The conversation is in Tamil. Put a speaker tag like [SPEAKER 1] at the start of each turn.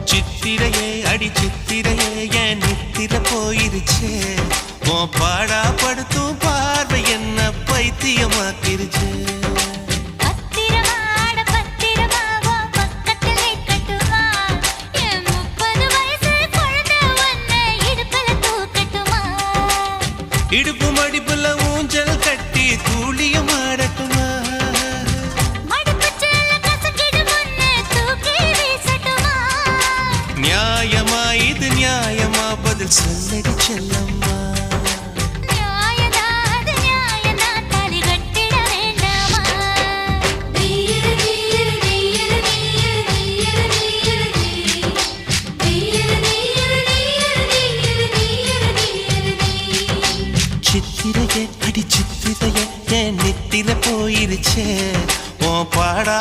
[SPEAKER 1] சித்திரையே அடி சித்திரையே என் நித்திர போயிருச்சே உன் பாடா படுத்தும் பார்வை என்ன பைத்தியமாக்கிருச்சு இடுப்பு மடிப்புல ஊஞ்சல் கட்டி தூளியம் ஆடட்டுமா நியாயமா இது நியாயமா பதில் சொல்லடி செல்லம்மா சித்திரையே அடி சித்திரையே என் நெத்தில போயிருச்சே உன் பாடா